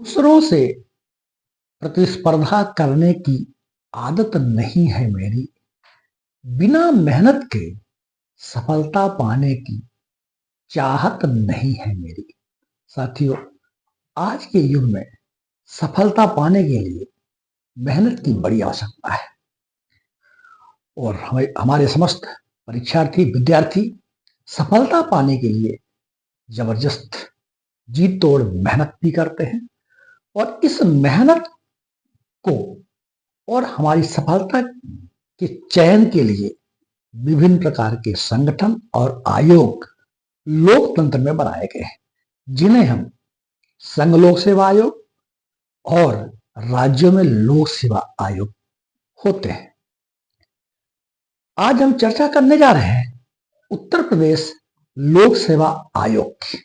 दूसरों से प्रतिस्पर्धा करने की आदत नहीं है मेरी। बिना मेहनत के सफलता पाने की चाहत नहीं है मेरी। साथियों, आज के युग में सफलता पाने के लिए मेहनत की बड़ी आवश्यकता है और हमारे समस्त परीक्षार्थी विद्यार्थी सफलता पाने के लिए जबरदस्त जी तोड़ मेहनत भी करते हैं और इस मेहनत को और हमारी सफलता के चयन के लिए विभिन्न प्रकार के संगठन और आयोग लोकतंत्र में बनाए गए हैं, जिन्हें हम संघ लोक सेवा आयोग और राज्यों में लोक सेवा आयोग होते हैं। आज हम चर्चा करने जा रहे हैं उत्तर प्रदेश लोक सेवा आयोग की।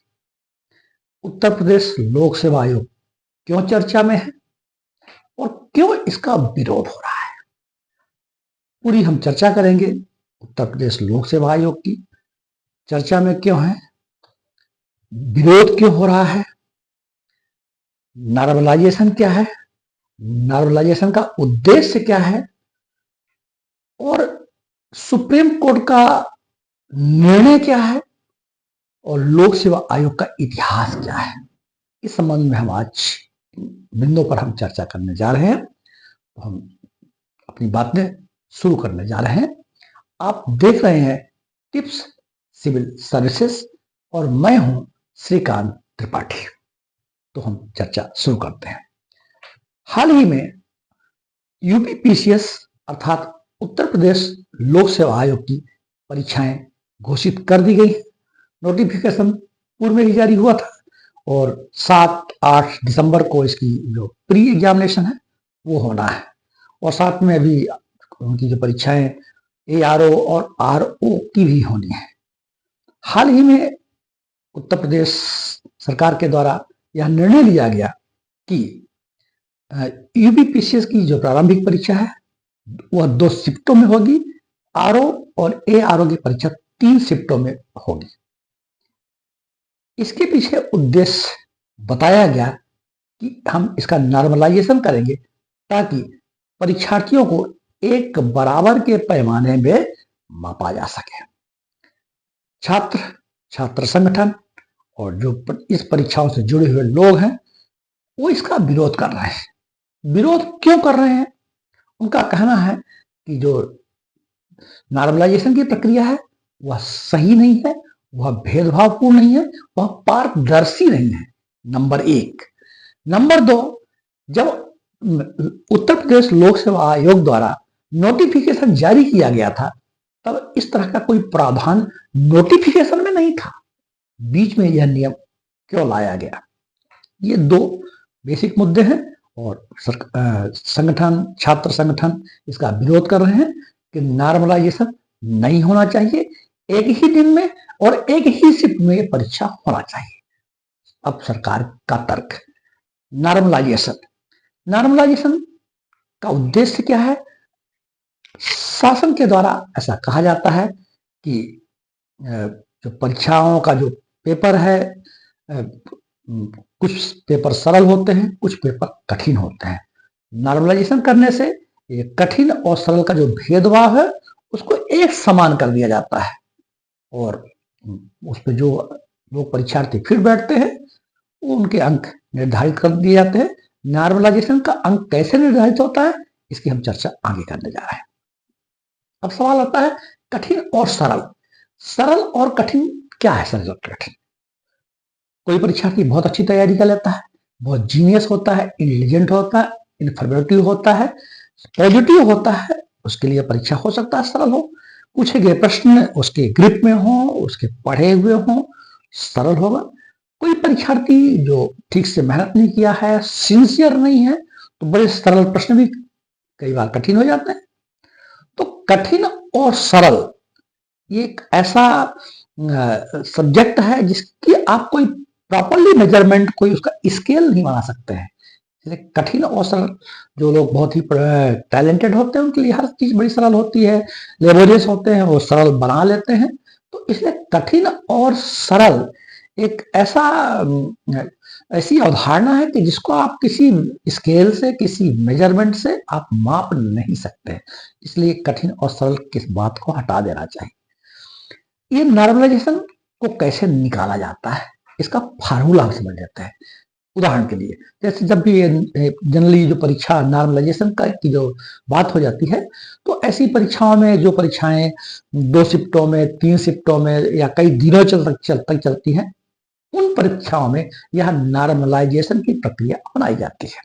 उत्तर प्रदेश लोक सेवा आयोग क्यों चर्चा में है और क्यों इसका विरोध हो रहा है, पूरी हम चर्चा करेंगे। उत्तर प्रदेश लोक सेवा आयोग की चर्चा में क्यों है, विरोध क्यों हो रहा है, नॉर्मलाइजेशन क्या है, नॉर्मलाइजेशन का उद्देश्य क्या है और सुप्रीम कोर्ट का निर्णय क्या है और लोक सेवा आयोग का इतिहास क्या है, इस संबंध में हम आज बिंदुओं पर हम चर्चा करने जा रहे हैं। तो हम अपनी बातें शुरू करने जा रहे हैं। आप देख रहे हैं टिप्स सिविल सर्विसेज और मैं हूं श्रीकांत त्रिपाठी। तो हम चर्चा शुरू करते हैं। हाल ही में यूपीपीसीएस अर्थात उत्तर प्रदेश लोक सेवा आयोग की परीक्षाएं घोषित कर दी गई। नोटिफिकेशन पूर्व में ही जारी हुआ था और 7-8 दिसंबर को इसकी जो प्री एग्जामिनेशन है वो होना है और साथ में अभी उनकी जो परीक्षाएं एआरओ और आरओ की भी होनी है। हाल ही में उत्तर प्रदेश सरकार के द्वारा यह निर्णय लिया गया कि यूपीपीसीएस की जो प्रारंभिक परीक्षा है वह 2 शिफ्टों में होगी, आरओ और एआरओ की परीक्षा 3 शिफ्टों में होगी। इसके पीछे उद्देश्य बताया गया कि हम इसका नॉर्मलाइजेशन करेंगे ताकि परीक्षार्थियों को एक बराबर के पैमाने में मापा जा सके। छात्र संगठन और जो इस परीक्षाओं से जुड़े हुए लोग हैं वो इसका विरोध कर रहे हैं। विरोध क्यों कर रहे हैं? उनका कहना है कि जो नॉर्मलाइजेशन की प्रक्रिया है वह सही नहीं है, वह भेदभावपूर्ण नहीं है, वह पारदर्शी नहीं है, नंबर 1। नंबर 2, जब उत्तर प्रदेश लोक सेवा आयोग द्वारा नोटिफिकेशन जारी किया गया था तब इस तरह का कोई प्रावधान नोटिफिकेशन में नहीं था। बीच में यह नियम क्यों लाया गया? ये 2 बेसिक मुद्दे हैं और संगठन, छात्र संगठन इसका विरोध कर रहे हैं कि नॉर्मलाइजेशन नहीं होना चाहिए, एक ही दिन में और एक ही शिफ्ट में परीक्षा होना चाहिए। अब सरकार का तर्क, नॉर्मलाइजेशन का उद्देश्य क्या है? शासन के द्वारा ऐसा कहा जाता है कि जो परीक्षाओं का जो पेपर है, कुछ पेपर सरल होते हैं, कुछ पेपर कठिन होते हैं। नॉर्मलाइजेशन करने से ये कठिन और सरल का जो भेदभाव है उसको एक समान कर दिया जाता है और उस पर जो लोग परीक्षार्थी फिर बैठते हैं वो उनके अंक निर्धारित कर दिए जाते हैं। नॉर्मलाइजेशन का अंक कैसे निर्धारित होता है इसकी हम चर्चा आगे करने जा रहे हैं। अब सवाल आता है कठिन और सरल। सरल और कठिन क्या है? सरल और कठिन, कोई परीक्षार्थी बहुत अच्छी तैयारी कर लेता है, बहुत जीनियस होता है, इंटेलिजेंट होता है, इन्फॉर्मेटिव होता है, पॉजिटिव होता है, उसके लिए परीक्षा हो सकता है सरल हो। पूछे गए प्रश्न उसके ग्रिप में हो, उसके पढ़े हुए हो, सरल होगा। कोई परीक्षार्थी जो ठीक से मेहनत नहीं किया है, सिंसियर नहीं है, तो बड़े सरल प्रश्न भी कई बार कठिन हो जाते हैं। तो कठिन और सरल ये एक ऐसा सब्जेक्ट है जिसकी आप कोई प्रॉपरली मेजरमेंट, कोई उसका स्केल नहीं बना सकते हैं। जैसे कठिन और सरल, जो लोग बहुत ही टैलेंटेड होते हैं उनके लिए हर चीज बड़ी सरल होती है, लेबोरियस होते हैं वो सरल बना लेते हैं। तो इसलिए कठिन और सरल एक ऐसा ऐसी अवधारणा है कि जिसको आप किसी स्केल से, किसी मेजरमेंट से आप माप नहीं सकते, इसलिए कठिन और सरल किस बात को हटा देना चाहिए। ये नॉर्मलाइजेशन को कैसे निकाला जाता है, इसका फार्मूला हम समझ लेते हैं। उदाहरण के लिए, जैसे जब भी जनरली जो परीक्षा नॉर्मलाइजेशन का की जो बात हो जाती है, तो ऐसी परीक्षाओं में जो परीक्षाएं 2 शिफ्टों में, 3 शिफ्टों में या कई दिनों तक चलती हैं, उन परीक्षाओं में यह नॉर्मलाइजेशन की प्रक्रिया अपनाई जाती है।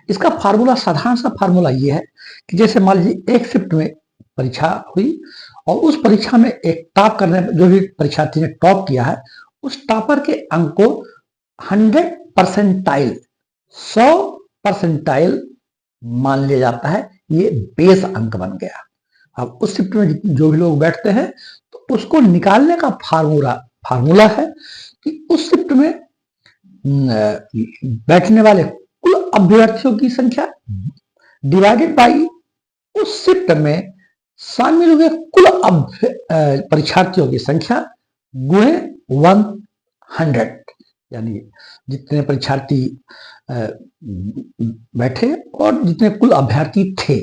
इसका फार्मूला, साधारण सा फार्मूला ये है कि जैसे मान लीजिए एक शिफ्ट में परीक्षा हुई और उस परीक्षा में एक टॉप करने, जो भी परीक्षार्थी ने टॉप किया है, उस टॉपर के अंक को 100% 100% मान लिया जाता है। ये बेस अंक बन गया। अब उस शिफ्ट में जो भी लोग बैठते हैं, तो उसको निकालने का फार्मूला है कि उस शिफ्ट में बैठने वाले कुल अभ्यर्थियों की संख्या डिवाइडेड बाई उस शिफ्ट में शामिल हुए कुल परीक्षार्थियों की संख्या गुणे 100, यानी जितने परीक्षार्थी बैठे और जितने कुल अभ्यर्थी थे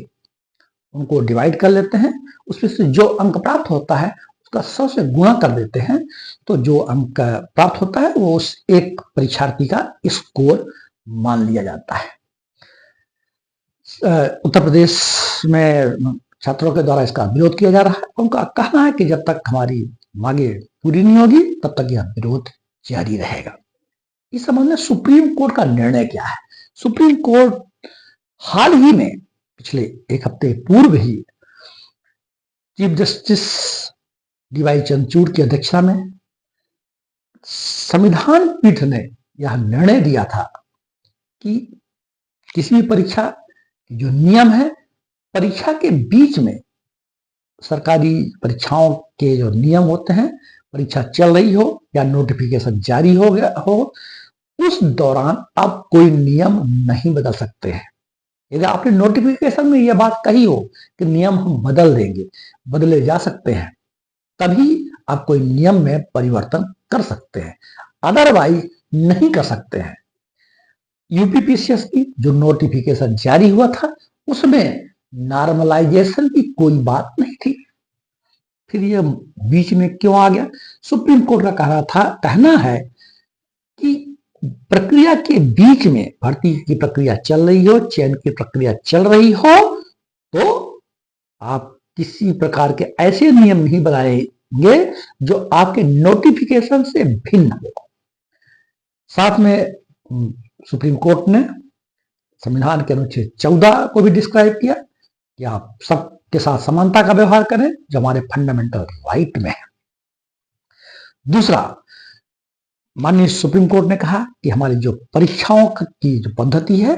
उनको डिवाइड कर लेते हैं, उसमें से जो अंक प्राप्त होता है उसका 100 से गुणा कर देते हैं, तो जो अंक प्राप्त होता है वो उस एक परीक्षार्थी का स्कोर मान लिया जाता है। उत्तर प्रदेश में छात्रों के द्वारा इसका विरोध किया जा रहा है। उनका कहना है कि जब तक हमारी मांगे पूरी नहीं होगी तब तक यह विरोध जारी रहेगा। इस संबंध में सुप्रीम कोर्ट का निर्णय क्या है? सुप्रीम कोर्ट हाल ही में, पिछले एक हफ्ते पूर्व ही, चीफ जस्टिस डीवाई चंद्रचूड़ की अध्यक्षता में संविधान पीठ ने यह निर्णय दिया था कि किसी भी परीक्षा जो नियम है, परीक्षा के बीच में सरकारी परीक्षाओं के जो नियम होते हैं, परीक्षा चल रही हो या नोटिफिकेशन जारी हो गया हो, उस दौरान आप कोई नियम नहीं बदल सकते हैं। यदि आपने नोटिफिकेशन में यह बात कही हो कि नियम हम बदल देंगे, बदले जा सकते हैं, तभी आप कोई नियम में परिवर्तन कर सकते हैं, अदरवाइज नहीं कर सकते हैं। यूपीपीसीएस की जो नोटिफिकेशन जारी हुआ था उसमें नॉर्मलाइजेशन की कोई बात नहीं थी, फिर यह बीच में क्यों आ गया? सुप्रीम कोर्ट का कहना है कि प्रक्रिया के बीच में, भर्ती की प्रक्रिया चल रही हो, चयन की प्रक्रिया चल रही हो, तो आप किसी प्रकार के ऐसे नियम नहीं बनाएंगे जो आपके नोटिफिकेशन से भिन्न हो। साथ में सुप्रीम कोर्ट ने संविधान के अनुच्छेद 14 को भी डिस्क्राइब किया कि आप सबके साथ समानता का व्यवहार करें, जो हमारे फंडामेंटल राइट में है। दूसरा, माननीय सुप्रीम कोर्ट ने कहा कि हमारी जो परीक्षाओं की जो पद्धति है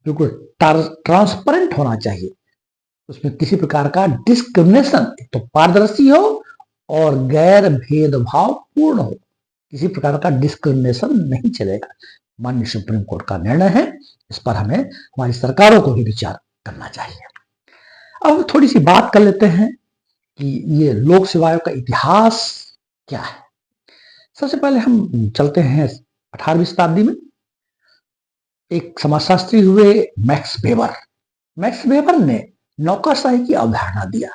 बिल्कुल ट्रांसपेरेंट होना चाहिए, उसमें किसी प्रकार का डिस्क्रिमिनेशन, तो पारदर्शी हो और गैर भेदभाव पूर्ण हो, किसी प्रकार का डिस्क्रिमिनेशन नहीं चलेगा। माननीय सुप्रीम कोर्ट का निर्णय है, इस पर हमें हमारी सरकारों को भी विचार करना चाहिए। अब थोड़ी सी बात कर लेते हैं कि ये लोक सेवाओं का इतिहास क्या है। सबसे पहले हम चलते हैं 18वीं शताब्दी में। एक समाजशास्त्री हुए मैक्स वेबर। मैक्स वेबर ने नौकरशाही की अवधारणा दिया।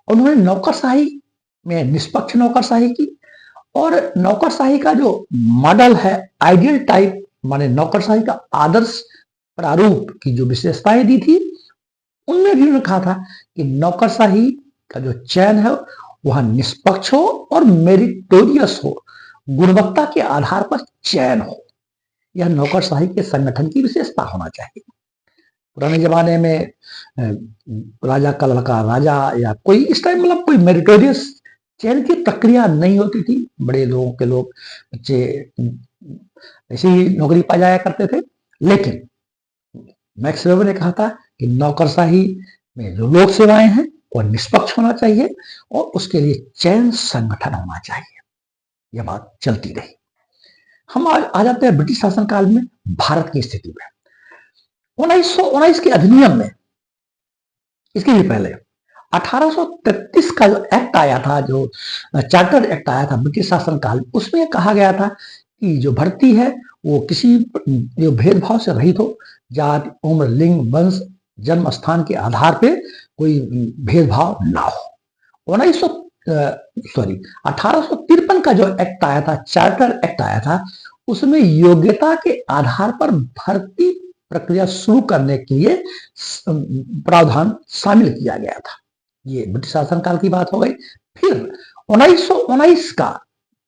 उन्होंने नौकरशाही में निष्पक्ष नौकरशाही की, और नौकरशाही का जो मॉडल है, आइडियल टाइप, माने नौकरशाही का आदर्श प्रारूप की जो विशेषताएं दी थी, उनमें भी उन्होंने कहा था कि नौकरशाही का जो चयन है वह निष्पक्ष हो और मेरिटोरियस हो, गुणवत्ता के आधार पर चयन हो। यह नौकरशाही के संगठन की विशेषता होना चाहिए। पुराने जमाने में राजा का लड़का राजा या कोई इस टाइप, मतलब कोई मेरिटोरियस चयन की प्रक्रिया नहीं होती थी। बड़े लोगों के लोग बच्चे ऐसे ही नौकरी पा जाया करते थे। लेकिन मैक्स वेबर ने कहा था कि नौकरशाही में जो लोक सेवाएं हैं वह निष्पक्ष होना चाहिए और उसके लिए चयन संगठन होना चाहिए। यह बात चलती रही। हम आ जाते हैं ब्रिटिश शासनकाल में भारत की स्थिति में। 1919 के अधिनियम में, इसके भी पहले 1833 का जो एक्ट आया था, जो चार्टर एक्ट आया था ब्रिटिश शासनकाल, उसमें कहा गया था कि जो भर्ती है वो किसी जो भेदभाव से रहित हो, जाति, उम्र, लिंग, वंश, जन्म स्थान के आधार पे कोई भेदभाव ना हो। 1853 का जो एक्ट आया था, चार्टर एक्ट आया था, उसमें योग्यता के आधार पर भर्ती प्रक्रिया शुरू करने के लिए प्रावधान शामिल किया गया था। ये ब्रिटिश शासनकाल की बात हो गई। फिर 1919 का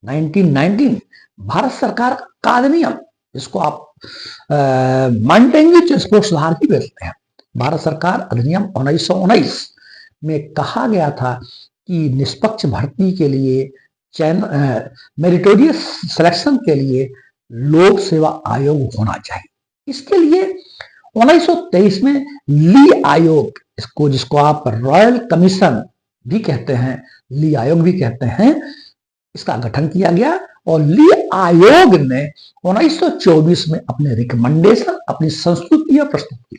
1919 भारत सरकार का अधिनियम, जिसको आप मांटेंगे स्पोर्ट्स सुधार की बोलते हैं, भारत सरकार अधिनियम 1919 में कहा गया था कि निष्पक्ष भर्ती के लिए मेरिटोरियस सिलेक्शन के लिए लोक सेवा आयोग होना चाहिए। इसके लिए 1923 में ली आयोग, इसको जिसको आप रॉयल कमीशन भी कहते हैं, ली आयोग भी कहते हैं, इसका गठन किया गया और ली आयोग ने 1924 में अपने रिकमेंडेशन, अपनी संस्तुतियां प्रस्तुत की।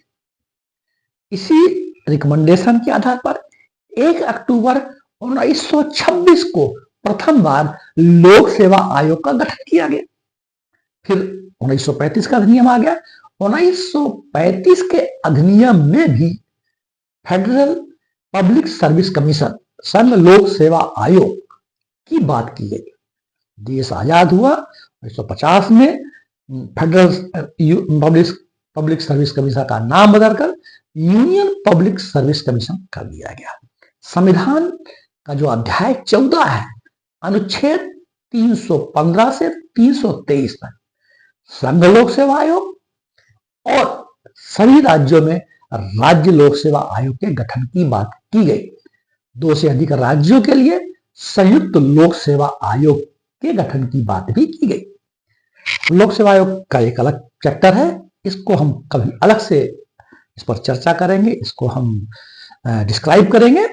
इसी रिकमेंडेशन के आधार पर 1 अक्टूबर 1926 को प्रथम बार लोक सेवा आयोग का गठन किया गया। फिर 1935 का अधिनियम आ गया। 1935 के अधिनियम में भी फेडरल पब्लिक सर्विस कमीशन, संघ लोक सेवा आयोग की बात की गई। देश आजाद हुआ 1950 में फेडरल पब्लिक सर्विस कमीशन का नाम बदलकर यूनियन पब्लिक सर्विस कमीशन कर दिया गया। संविधान का जो अध्याय 14 है, अनुच्छेद 315 से 323 तक संघ लोक सेवा आयोग और सभी राज्यों में राज्य लोक सेवा आयोग के गठन की बात की गई। 2 से अधिक राज्यों के लिए संयुक्त लोक सेवा आयोग के गठन की बात भी की गई। लोक सेवा आयोग का एक अलग चैप्टर है, इसको हम कभी अलग से इस पर चर्चा करेंगे, इसको हम डिस्क्राइब करेंगे।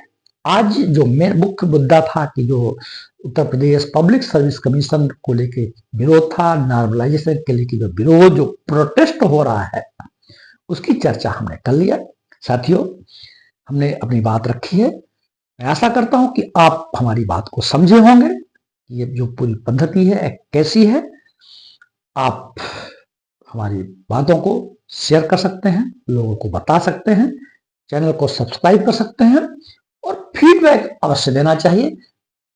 आज जो मेन मुख्य मुद्दा था कि जो Uttar Pradesh public service commission को लेके विरोध था, नॉर्मलाइजेशन के लेके जो विरोध, जो प्रोटेस्ट हो रहा है, उसकी चर्चा हमने कर लिया। साथियों, हमने अपनी बात रखी है। मैं आशा करता हूं कि आप हमारी बात को समझे होंगे। ये जो पूरी पद्धति है कैसी है, आप हमारी बातों को शेयर कर सकते हैं, लोगों को बता सकते हैं, चैनल को सब्सक्राइब कर सकते हैं और फीडबैक अवश्य देना चाहिए,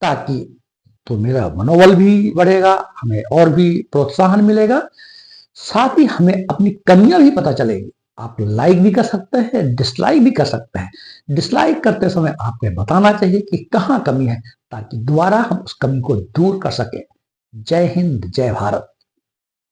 ताकि तो मेरा मनोबल भी बढ़ेगा, हमें और भी प्रोत्साहन मिलेगा, साथ ही हमें अपनी कमियां भी पता चलेगी। आप लाइक भी कर सकते हैं, डिसलाइक भी कर सकते हैं। डिसलाइक करते समय आपको बताना चाहिए कि कहाँ कमी है, ताकि दोबारा हम उस कमी को दूर कर सकें। जय हिंद, जय भारत।